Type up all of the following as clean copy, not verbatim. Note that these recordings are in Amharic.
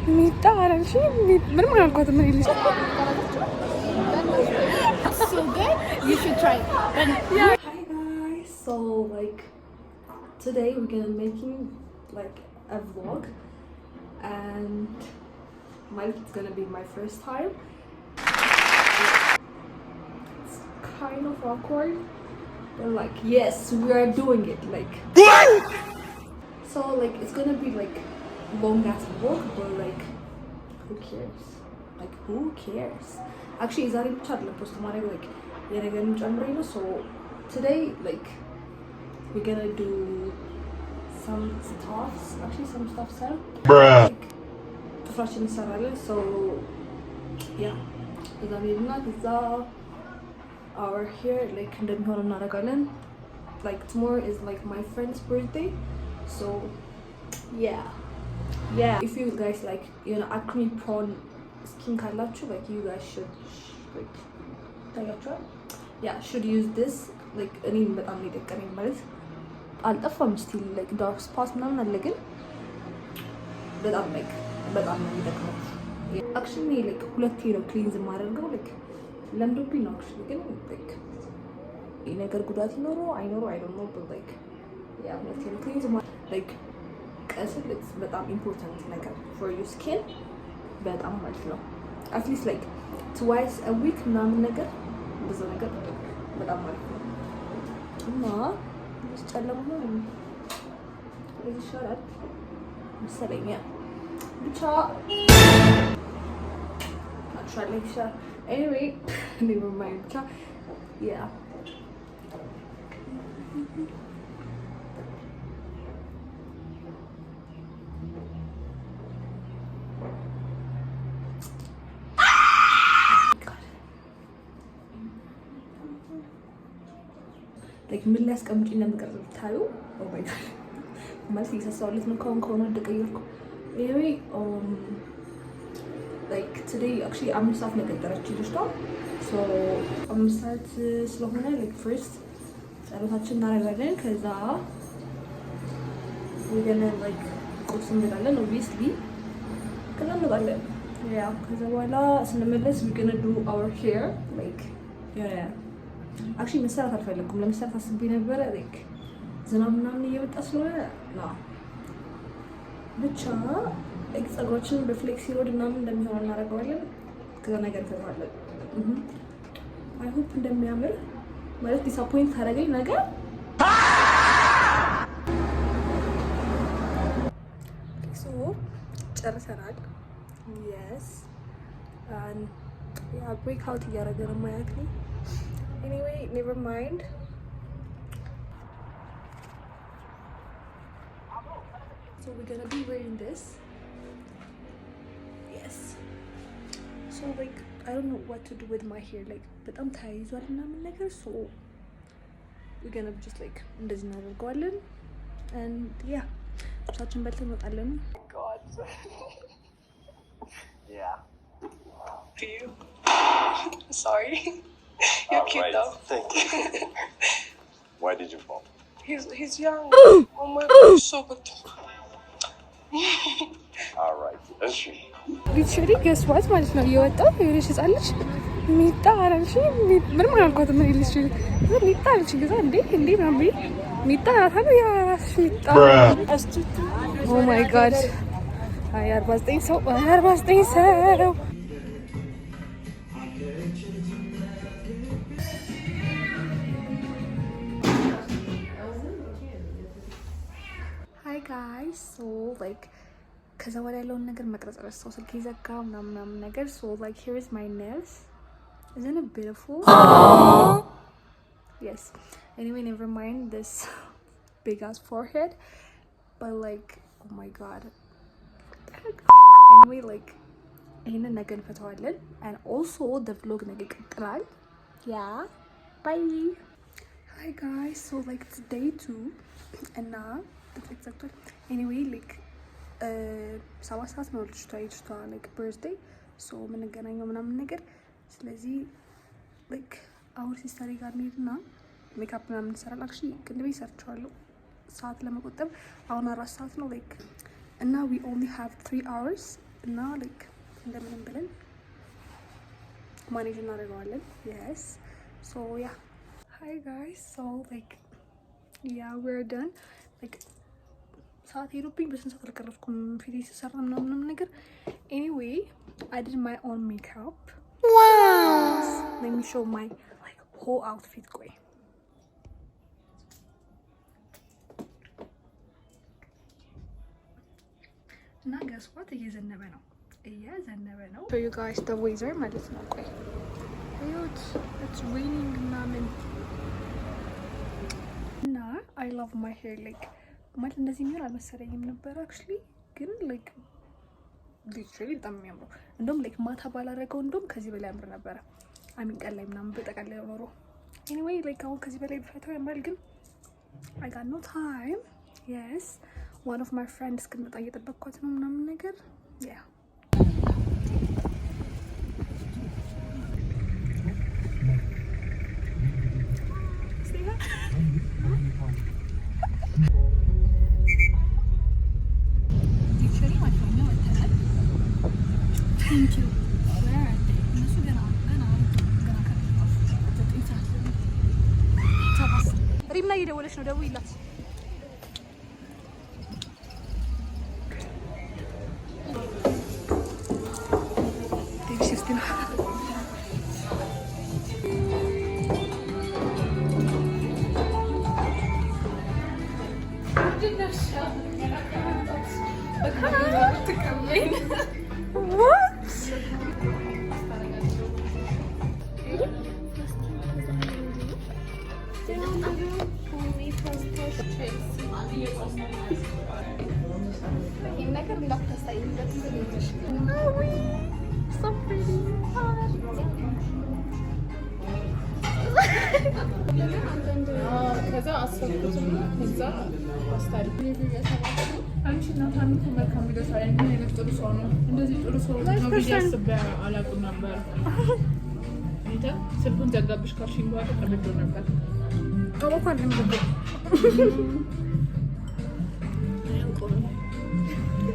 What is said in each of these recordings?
Meet the so good. You should try it. Yeah. Hi guys. So like today we're gonna making like a vlog, and it's gonna be my first time. It's kind of awkward, but like yes, we are doing it. Like so like it's gonna be like long ass vlog, but like who cares? Like who cares? Actually, is that in chat? Like post tomorrow, like yet again, January. So today, like we're gonna do some stuffs. Actually, some stuff sir. Like fresh in Sarale. So yeah, is that not? Is that our here? Like and then on Naragalan. Like tomorrow is like my friend's birthday. So yeah. If you guys like, you know, acne prone skin ካላችሁ like you guys should like ታያችኋል should use this like እኔም በጣም የጠቀመኝ ማለት አልጠፋም ስቲል like dark spots ምናምን አለ ግን በጣም ነው የሚጠቅመው actually like ሁለቴ ነው ክሊንዝ የማደርገው like ለምዶብኝ ነው actually ግን like ይሄ ነገር ጉዳት ይኖረው አይኖረው I don't know but like ሁለቴ ነው ክሊንዝ like ቀስል it's በጣም important ነገር for your skin በጣም ማለት ነው at least like twice a week ምናምን ነገር ብዙ ነገር በጣም ማለት ነው እና ጨለማ ነው ይሻላል መሰለኝ ብቻ actually ይሻላል anyway never mind ብቻ yeah like ምን ላስቀምጪ እንደምቀርብ ታዩ ኦ ማይ ጋድ ማለት ይሰሳውለት ነው ከሆነ ደቀየርኩ anyway like today actually አምስት ሰዓት ነው የቀጠረችኝ ልጅቷ so አምስት ሰዓት ስለሆነ like first ጸሎታችን እናደርጋለን ከዛ we're gonna like ቁርስ እንበላለን obviously ከዛ እንበላለን ከዛ በኋላ ስንመለስ we're gonna do our hair like yeah actually መሰራት አልፈለኩም ለመሰራት አስቤ ነበር like ዝናብ ምናምን እየመጣ ስለሆነ ነው ብቻ ፀጉራችንን በፍሌክሲ ሮድ ምናምን እንደሚሆን እናደርገዋለን ከዛ ነገር ከዛለን I hope እንደሚያምር ማለት ዲስአፖይንት ታደርገኝ ነገር so ጨርሰናል yes and yeah break out እያደረገ ነው ማያክኒ anyway never mind so we're gonna be wearing this yes so like I don't know what to do with my hair like በጣም ታይዟል እና ምን ነገር so we're gonna just like እንደዚህ እናደርገዋለን and yeah ቁርሳችን በልተን እንወጣለን god yeah to you sorry you're cute right. though thank you why did you fall he's young oh my god so good all right that's true literally guess what ማለት ነው እየወጣው ይኸውልሽ ጻልሽ ሚጣ አራልሽ ምን ማለት ነው literally ሚጣ አለች ግዛ እንዴ ማምሪ ሚጣ ታዲያ ያ ራስሽ ሚጣ oh my god አይ 49 ሰው Hi guys, so like ከዛ ወዲያ ያለውን ነገር መቅረጽ ረሳው ስልክ ይዘጋ ምናምን ነገር so like here is my nails isn't it beautiful yes anyway never mind this big ass forehead but like oh my god anyway like ይሄንን ነገር እንፈታዋለን and also the vlog ነገ ይቀጥላል yeah bye hi guys so like it's day 2 and now exactly anyway like 7 ሰዓት ነው ልጅቷ like birthday so የምንገናኘው ምናምን ነገር ስለዚህ like አሁን ሲስተሪ ጋር እንሄድና ሜካፕ ምናምን እንሰራለን actually ቅድሜ ሰርቻለሁ ሰዓት ለመቆጠብ አሁን 4 ሰዓት ነው like and now we only have 3 hours እና ላይክ እንደምንም ብለን ማኔጅ እናደርገዋለን። የስ ሶ ያ ሃይ ጋይስ ሶ ላይክ ያ ዌር ደን ላይክ ሰዓት ሄዶብኝ በስንት ሰዓት አልቀረጽኩም ፊቴ ሲሰራ ምናምን ነገር። ኤኒዌይ አይ ዲድ ማይ ኦን ሜካፕ ሌት ሚ ሾው ማይ ላይክ ሆል አውትፊት። ቆይ እና ገስዋት እየዘነበ ነው for you guys the weather ማለት ነው። ቆይ እዩት it's raining ምናምን እና I love my hair like ማለት እንደዚህ የሚሆን አልመሰለኝም ነበር actually ግን like literally በጣም የሚያምረው እንደውም like ማታ ባላረገው እንደውም ከዚህ በላይ ያምር ነበረ። አሚን ቀን ላይ ምናምን በጠቃላይ ኖሮ anyway like አሁን ከዚህ በላይ ቢፈታው ያምራል ግን I got no time. yes one of my friends እስክትመጣ እየጠበቅኳት ነው ምናምን ነገር yeah ሪም ላይ እየደወለች ነው። ደውይላት። ስልኩን ዘጋብሽ ካልሽኝ በኋላ ቀበዶ ነበር። ታውቋል እንዴ?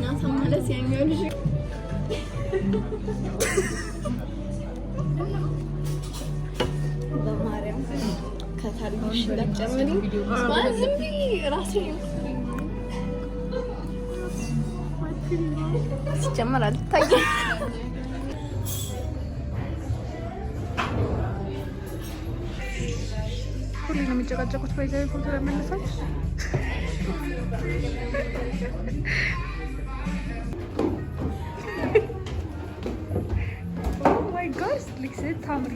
ናሳ ማለት ያኛው ልጅ በማርያም ከታሪክሽ እንዳትጨምሪ ማለት ዝም ብዬ ራሴ ሲጀመር አልታየም። ሁሌ ነው የሚጨቃጨቁት በይዛዊ ፎቶ ለመነሳት። ኦ ማይ ጋድ ልክ ታምሪ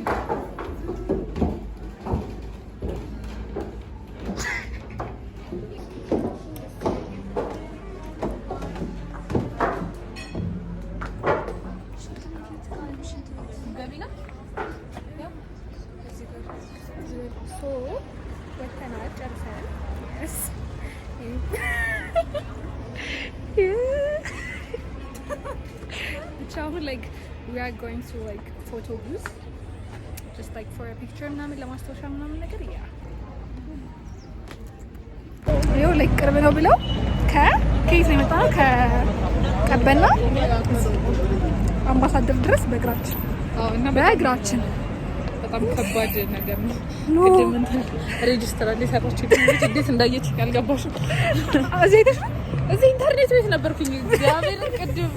like we are going to like photo booth just like for a picture ምናምን ለማስታወሻ ምናምን ነገር ያ ይኸው like ቅርብ ነው ብለው ከየት ነው የመጣነው ከቀበና አምባሳደር ድረስ በእግራችን እና በእግራችን በጣም ከባድ ነገር ነው። ቅድም እንትን ሬጅስተር ላይ ሰራች እንዴት እንዳየች ያልገባሽም እዚህ አይተሽ እዚህ ኢንተርኔት ቤት ነበርኩኝ እግዚአብሔር ቅድም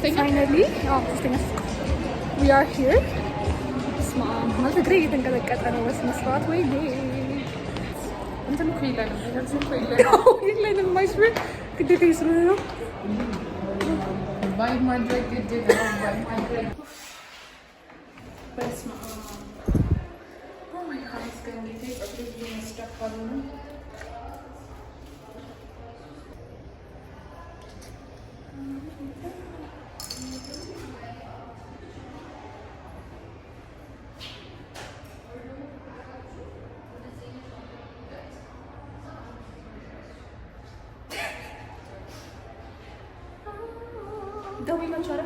finally we are here. ማለት እግሬ እየተንቀጠቀጠ ነው በስነ ስርዓት። ወይ እንትን እኮ የለንም ማይስበር ግዴታ ስለሆነ ነው ባይ ማድረግ ግዴታ ነው። ባይ ማድረግ በስመ አብ oh my god it's going to take a big step on me. ደውይ ማንቻራ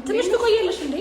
ትንሽ ትቆያለሽ እንዴ?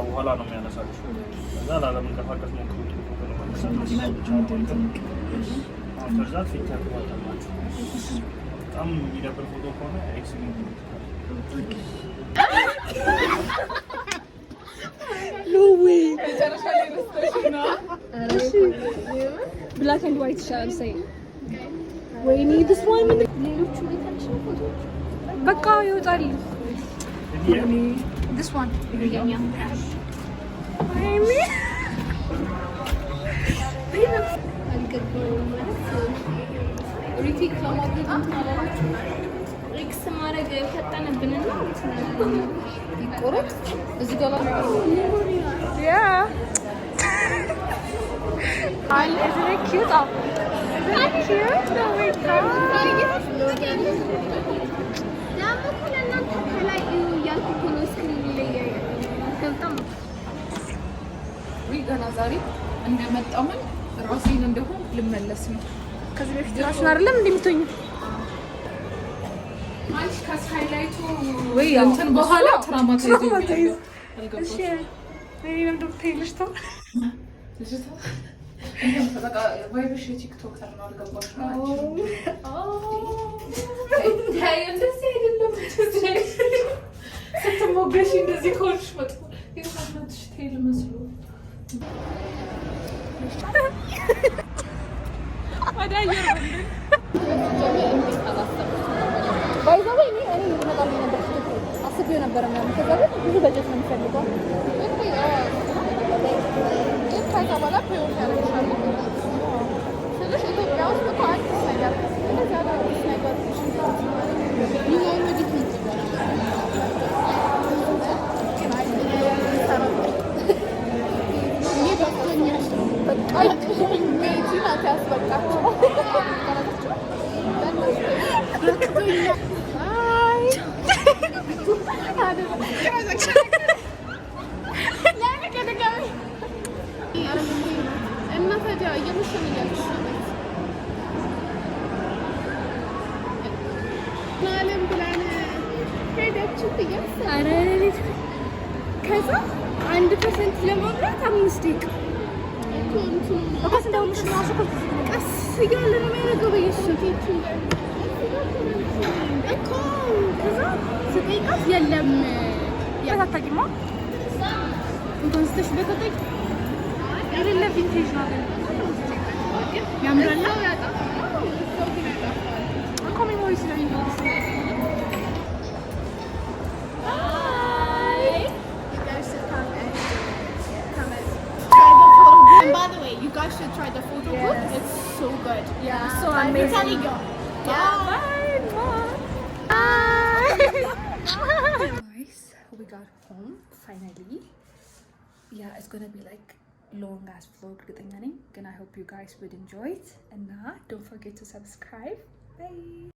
በኋላ ነው የሚያነሳችሁ እና ላለመንቀሳቀስ ሞክሩ። በጣም የሚደብር ፎቶ ከሆነ ብላክ ኤንድ ዋይት ይሻላል። ሰይ ወይኔ this one ሌሎቹ ቤታችን ፎቶዎች በቃ ይወጣል። this one ይገኛኛ ወይኔ ሪቲክ ለማድረግ ሪክስ ማድረግ ፈጠነብንና ይቆረጥ እዚህ ጋር ያ አይ isn't it cute? Isn't it cute? Oh my god. ገና ዛሬ እንደመጣሁኝ ራሴን እንደሆን ልመለስ ነው። ከዚህ በፊት ራስን አይደለም እንደምትሆኝ አንቺ ከሃይላይቱ ወይ እንትን በኋላ ትራማታይዝ እሺ እኔ ምን ዶክተር ተው ልጅቷ በቃ ቫይብሽ የቲክቶክ ነው አልገባሽ ነው ታይ እንደዚህ አይደለም ስትሞገሽ እንደዚህ ኮልሽ መጥቶ የሳምንትሽ ቴል መስሎ አስቤው ነበር ምናምን ከዛ ግን ብዙ በጀት ነው የሚፈልገው ከዛ በኋላ ፕሪዮር ያደርግሻል ስለሽ ኢትዮጵያ ውስጥ እኮ አዲስ ነገር እንደዚህ አዳዲስ ነገር ሚሊዮን ወዲት ከዛ 1% ለማብራት 5 ደቂቃ ቀስ እያለ ነው የሚያደርገው በየሱ እኮ ከዛ ስጠይቃት የለም ያታታቂማ እንኳን ስተሽ በተጠቂ የሌለ ቪንቴጅ ነው ያምራል እኮ ሜሞሪ ስለሚኖር You guys should try the photo booth. It's so good. Yeah, it's so amazing. I'm telling you. Guys, we got home finally. Yeah, it's gonna be like long ass vlog. And I hope you guys would enjoy it. And don't forget to subscribe. Bye.